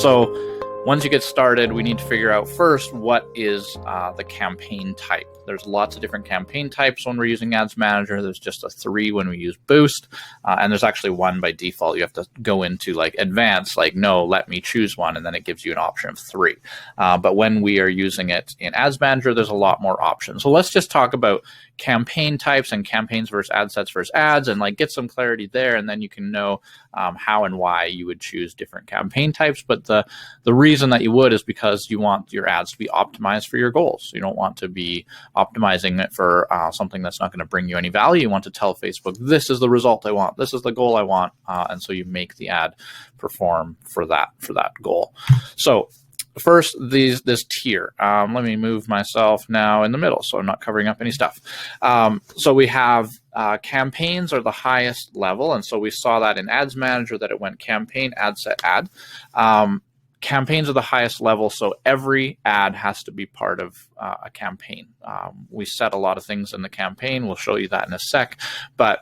So once you get started, we need to figure out first what is the campaign type. There's lots of different campaign types when we're using Ads Manager. There's just a 3 when we use Boost, and there's actually 1 by default. You have to go into like advanced, like no, let me choose 1, and then it gives you an option of 3. But when we are using it in Ads Manager, there's a lot more options. So let's just talk about campaign types and campaigns versus ad sets versus ads, and like get some clarity there, and then you can know how and why you would choose different campaign types. But the reason that you would is because you want your ads to be optimized for your goals. You don't want to be optimizing it for something that's not going to bring you any value. You want to tell Facebook, this is the result I want, this is the goal I want, and so you make the ad perform for that goal. So first, this tier. Let me move myself now in the middle so I'm not covering up any stuff. So we have campaigns are the highest level, and so we saw that in Ads Manager that it went campaign, ad set, ad. Campaigns are the highest level, so every ad has to be part of a campaign. We set a lot of things in the campaign. We'll show you that in a sec, but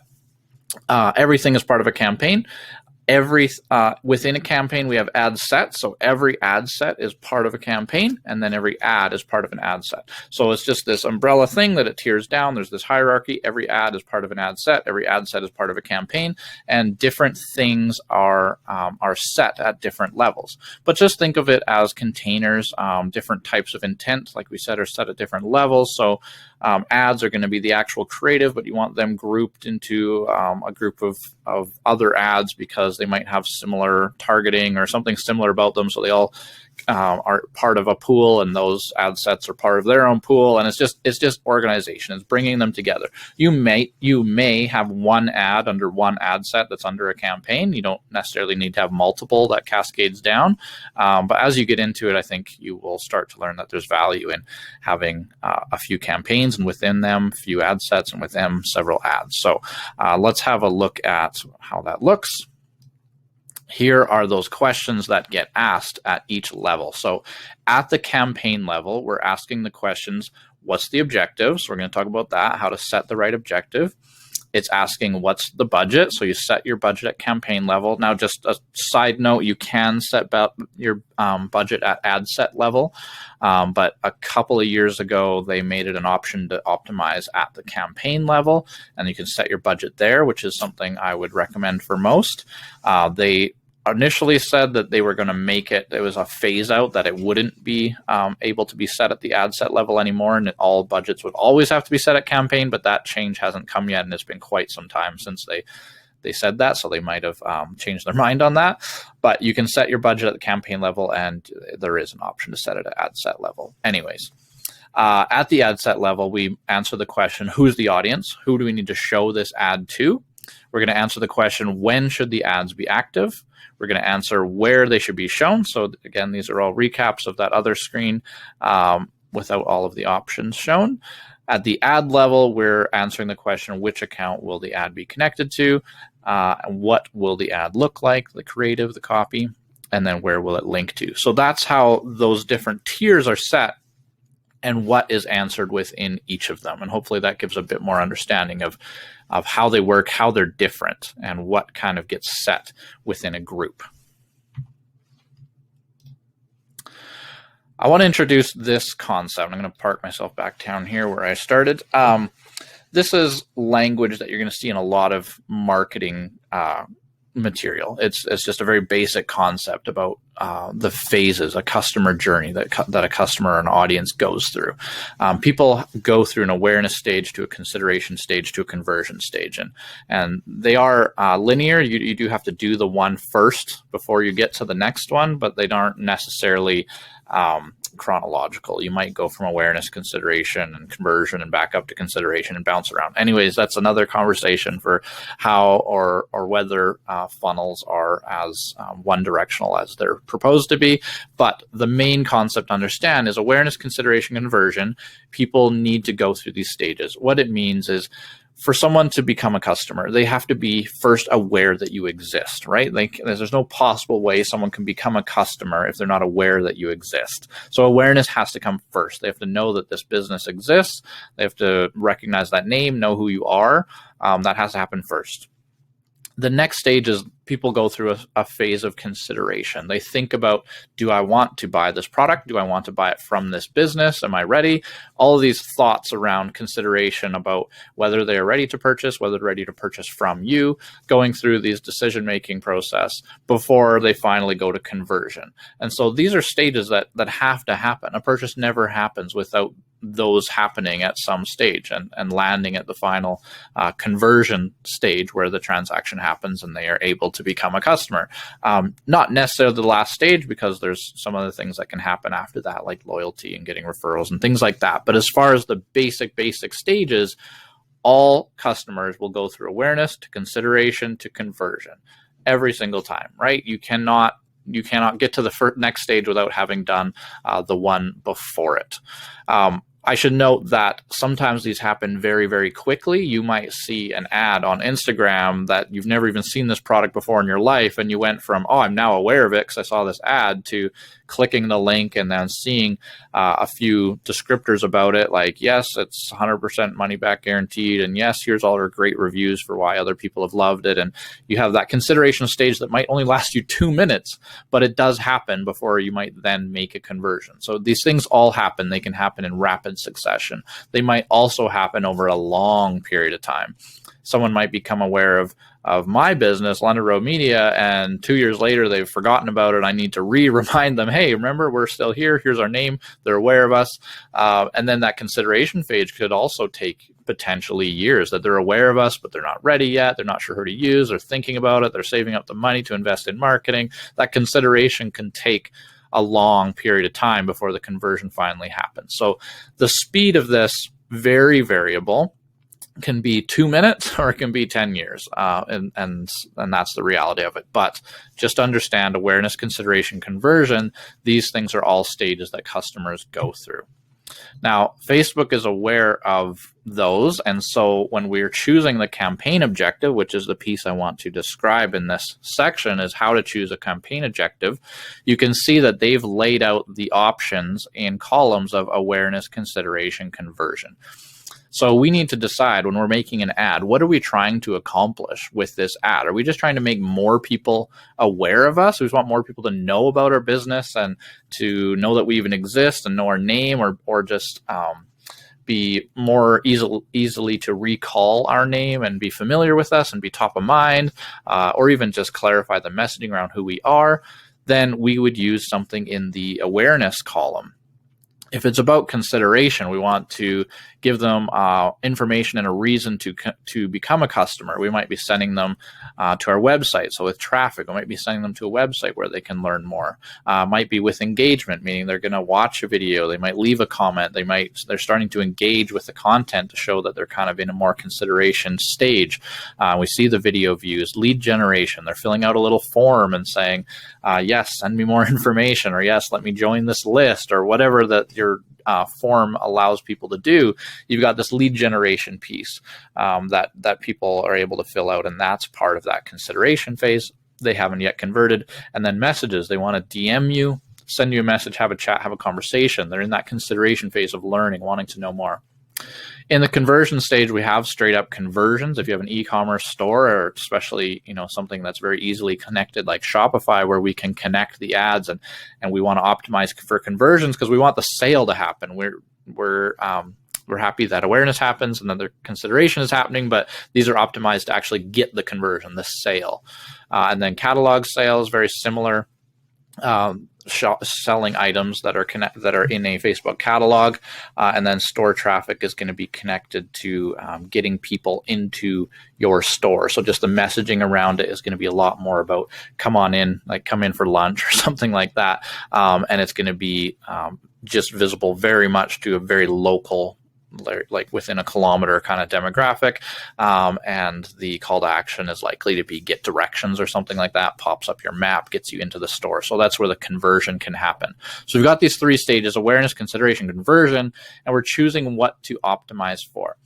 everything is part of a campaign. Within a campaign, we have ad sets. So every ad set is part of a campaign, and then every ad is part of an ad set. So it's just this umbrella thing that it tiers down. There's this hierarchy. Every ad is part of an ad set. Every ad set is part of a campaign, and different things are set at different levels. But just think of it as containers. Different types of intent, like we said, are set at different levels. So ads are going to be the actual creative, but you want them grouped into a group of other ads because they might have similar targeting or something similar about them. So they all are part of a pool, and those ad sets are part of their own pool. And it's just organization. It's bringing them together. You may have one ad under one ad set that's under a campaign. You don't necessarily need to have multiple that cascades down. But as you get into it, I think you will start to learn that there's value in having a few campaigns, and within them, few ad sets, and with them, several ads. So let's have a look at how that looks. Here are those questions that get asked at each level. So at the campaign level, we're asking the questions, what's the objective? So we're going to talk about that, how to set the right objective. It's asking what's the budget. So you set your budget at campaign level. Now, just a side note, you can set your budget at ad set level. But a couple of years ago, they made it an option to optimize at the campaign level, and you can set your budget there, which is something I would recommend for most. They initially said that they were going to make it was a phase out, that it wouldn't be able to be set at the ad set level anymore, and all budgets would always have to be set at campaign, but that change hasn't come yet, and it's been quite some time since they said that, so they might have changed their mind on that. But you can set your budget at the campaign level, and there is an option to set it at ad set level. Anyways, at the ad set level, we answer the question, who's the audience? Who do we need to show this ad to? We're going to answer the question, when should the ads be active? We're going to answer where they should be shown. So again, these are all recaps of that other screen without all of the options shown. At the ad level, we're answering the question, which account will the ad be connected to? And what will the ad look like, the creative, the copy, and then where will it link to? So that's how those different tiers are set and what is answered within each of them. And hopefully that gives a bit more understanding of how they work, how they're different, and what kind of gets set within a group. I want to introduce this concept. I'm going to park myself back down here where I started. This is language that you're going to see in a lot of marketing material. It's just a very basic concept about the phases, a customer journey that a customer or an audience goes through. People go through an awareness stage to a consideration stage to a conversion stage, and they are linear. You do have to do the one first before you get to the next one, but they aren't necessarily chronological. You might go from awareness, consideration, and conversion, and back up to consideration and bounce around. Anyways, that's another conversation for how or whether funnels are as one directional as they're proposed to be. But the main concept to understand is awareness, consideration, conversion. People need to go through these stages. What it means is, for someone to become a customer, they have to be first aware that you exist, right? Like, there's no possible way someone can become a customer if they're not aware that you exist. So awareness has to come first. They have to know that this business exists. They have to recognize that name, know who you are. That has to happen first. The next stage is people go through a phase of consideration. They think about, do I want to buy this product? Do I want to buy it from this business? Am I ready? All of these thoughts around consideration about whether they are ready to purchase, whether they're ready to purchase from you, going through these decision-making process before they finally go to conversion. And so these are stages that have to happen. A purchase never happens without those happening at some stage and landing at the final conversion stage where the transaction happens and they are able to become a customer. Not necessarily the last stage, because there's some other things that can happen after that, like loyalty and getting referrals and things like that. But as far as the basic stages, all customers will go through awareness to consideration to conversion every single time, right? You cannot get to the next stage without having done the one before it. I should note that sometimes these happen very, very quickly. You might see an ad on Instagram that you've never even seen this product before in your life, and you went from, oh, I'm now aware of it because I saw this ad, to clicking the link and then seeing a few descriptors about it, like, yes, it's 100% money back guaranteed, and yes, here's all our great reviews for why other people have loved it. And you have that consideration stage that might only last you 2 minutes, but it does happen before you might then make a conversion. So these things all happen. They can happen in rapid succession. They might also happen over a long period of time. Someone might become aware of my business, London Road Media, and 2 years later they've forgotten about it. I need to remind them, hey, remember, we're still here. Here's our name. They're aware of us. And then that consideration phase could also take potentially years, that they're aware of us, but they're not ready yet. They're not sure who to use. They're thinking about it. They're saving up the money to invest in marketing. That consideration can take a long period of time before the conversion finally happens. So the speed of this, very variable, can be 2 minutes or it can be 10 years. And that's the reality of it. But just understand awareness, consideration, conversion. These things are all stages that customers go through. Now, Facebook is aware of those. And so when we're choosing the campaign objective, which is the piece I want to describe in this section, is how to choose a campaign objective, you can see that they've laid out the options in columns of awareness, consideration, conversion. So we need to decide, when we're making an ad, what are we trying to accomplish with this ad? Are we just trying to make more people aware of us? We just want more people to know about our business and to know that we even exist and know our name, or just be more easily to recall our name and be familiar with us and be top of mind, or even just clarify the messaging around who we are? Then we would use something in the awareness column. If it's about consideration, we want to give them information and a reason to become a customer. We might be sending them to our website. So with traffic, we might be sending them to a website where they can learn more. Might be with engagement, meaning they're going to watch a video. They might leave a comment. They're starting to engage with the content to show that they're kind of in a more consideration stage. We see the video views. Lead generation, they're filling out a little form and saying, yes, send me more information, or yes, let me join this list, or whatever that your form allows people to do. You've got this lead generation piece that people are able to fill out, and that's part of that consideration phase. They haven't yet converted. And then messages, they want to DM you, send you a message, have a chat, have a conversation. They're in that consideration phase of learning, wanting to know more. In the conversion stage, we have straight up conversions. If you have an e-commerce store, or especially something that's very easily connected like Shopify, where we can connect the ads, and we want to optimize for conversions because we want the sale to happen. We're happy that awareness happens and then the consideration is happening, but these are optimized to actually get the conversion, the sale. And then catalog sales, very similar. Selling items that are in a Facebook catalog, and then store traffic is going to be connected to getting people into your store. So just the messaging around it is going to be a lot more about come on in, like come in for lunch or something like that, and it's going to be just visible very much to a very local, like within a kilometer kind of demographic, and the call to action is likely to be get directions or something like that, pops up your map, gets you into the store. So that's where the conversion can happen. So we've got these three stages: awareness, consideration, conversion, and we're choosing what to optimize for.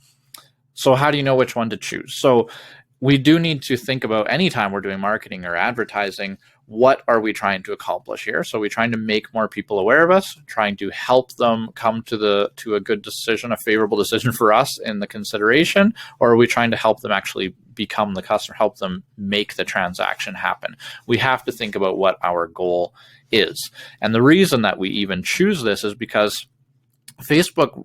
So how do you know which one to choose? So we do need to think about, anytime we're doing marketing or advertising, what are we trying to accomplish here? So are we trying to make more people aware of us, trying to help them come to a good decision, a favorable decision for us in the consideration, or are we trying to help them actually become the customer, help them make the transaction happen. We have to think about what our goal is. And the reason that we even choose this is because Facebook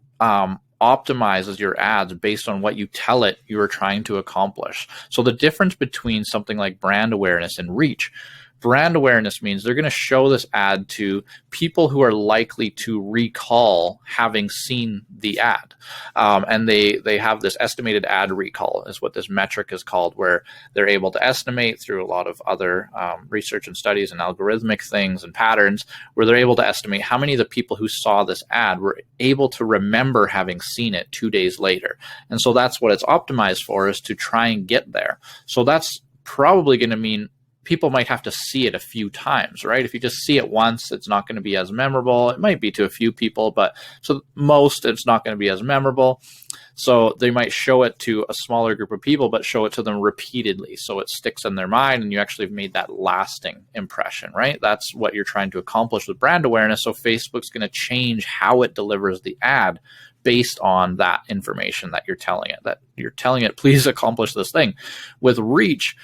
optimizes your ads based on what you tell it you are trying to accomplish. So the difference between something like brand awareness and reach, brand awareness means they're going to show this ad to people who are likely to recall having seen the ad. And they have this estimated ad recall is what this metric is called, where they're able to estimate through a lot of other research and studies and algorithmic things and patterns, where they're able to estimate how many of the people who saw this ad were able to remember having seen it 2 days later. And so that's what it's optimized for, is to try and get there. So that's probably going to mean people might have to see it a few times, right? If you just see it once, it's not going to be as memorable. It might be to a few people, but so most, it's not going to be as memorable. So they might show it to a smaller group of people, but show it to them repeatedly, so it sticks in their mind and you actually have made that lasting impression, right? That's what you're trying to accomplish with brand awareness. So Facebook's going to change how it delivers the ad based on that information that you're telling it, please accomplish this thing. With reach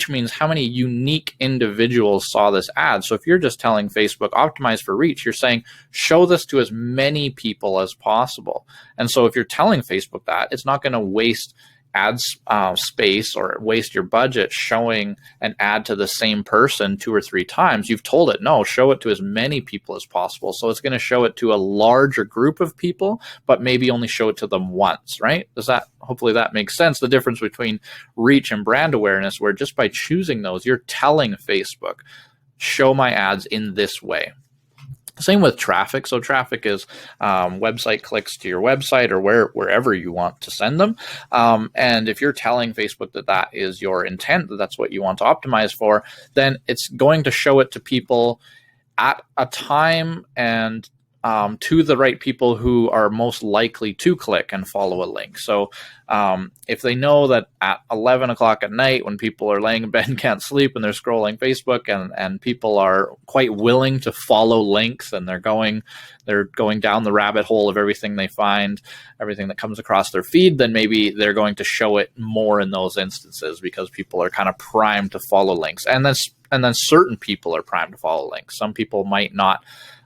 means how many unique individuals saw this ad. So if you're just telling Facebook optimize for reach, you're saying show this to as many people as possible. And so if you're telling Facebook that, it's not going to waste ad space or waste your budget showing an ad to the same person 2 or 3 times. You've told it, no, show it to as many people as possible. So it's going to show it to a larger group of people, but maybe only show it to them once, right? Hopefully that makes sense. The difference between reach and brand awareness, where just by choosing those, you're telling Facebook, show my ads in this way. Same with traffic. So traffic is website clicks to your website or wherever you want to send them. And if you're telling Facebook that that is your intent, that that's what you want to optimize for, then it's going to show it to people at a time and to the right people who are most likely to click and follow a link. So if they know that at 11 o'clock at night, when people are laying in bed and can't sleep and they're scrolling Facebook, and people are quite willing to follow links and they're going down the rabbit hole of everything they find, everything that comes across their feed, then maybe they're going to show it more in those instances because people are kind of primed to follow links. And then certain people are primed to follow links. Some people might not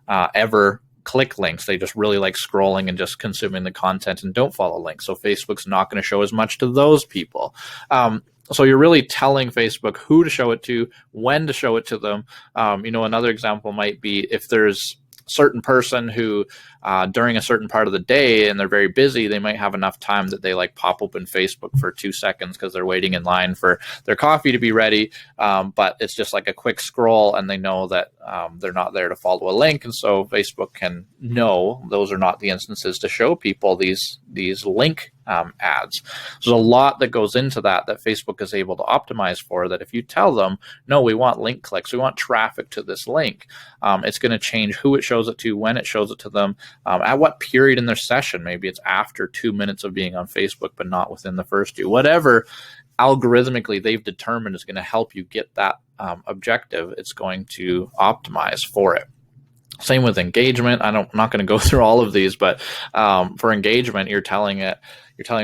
ever click links. They just really like scrolling and just consuming the content and don't follow links. So Facebook's not going to show as much to those people. So you're really telling Facebook who to show it to, when to show it to them. Another example might be if there's a certain person who during a certain part of the day and they're very busy, they might have enough time that they like pop open Facebook for 2 seconds because they're waiting in line for their coffee to be ready. But it's just like a quick scroll and they know that they're not there to follow a link. And so Facebook can know those are not the instances to show people these link ads. So there's a lot that goes into that Facebook is able to optimize for, that if you tell them, no, we want link clicks, we want traffic to this link, it's going to change who it shows it to, when it shows it to them, at what period in their session. Maybe it's after 2 minutes of being on Facebook, but not within the first 2. Whatever algorithmically they've determined is going to help you get that objective, it's going to optimize for it. Same with engagement. I'm not going to go through all of these, but for engagement, you're telling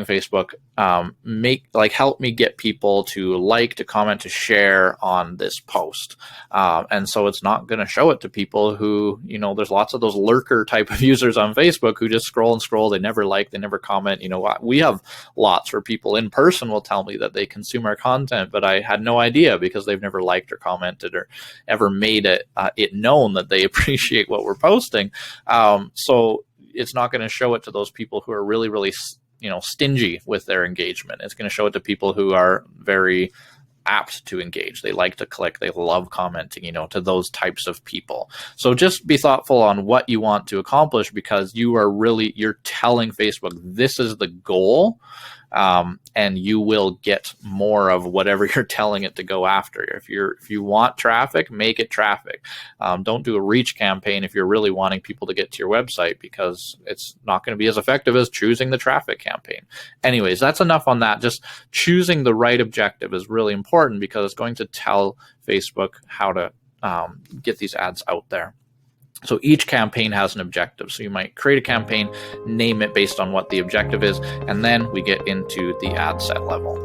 Facebook, help me get people to like, to comment, to share on this post. And so it's not going to show it to people who, there's lots of those lurker type of users on Facebook who just scroll and scroll. They never like, they never comment. We have lots where people in person will tell me that they consume our content, but I had no idea because they've never liked or commented or ever made it known that they appreciate what we're posting. So it's not going to show it to those people who are really, really stingy with their engagement. It's going to show it to people who are very apt to engage. They like to click. They love commenting, to those types of people. So just be thoughtful on what you want to accomplish, because you're telling Facebook this is the goal, and you will get more of whatever you're telling it to go after. If you want traffic, make it traffic. Don't do a reach campaign if you're really wanting people to get to your website, because it's not going to be as effective as choosing the traffic campaign. Anyways, that's enough on that. Just choosing the right objective is really important, because it's going to tell Facebook how to get these ads out there. So each campaign has an objective. So you might create a campaign, name it based on what the objective is, and then we get into the ad set level.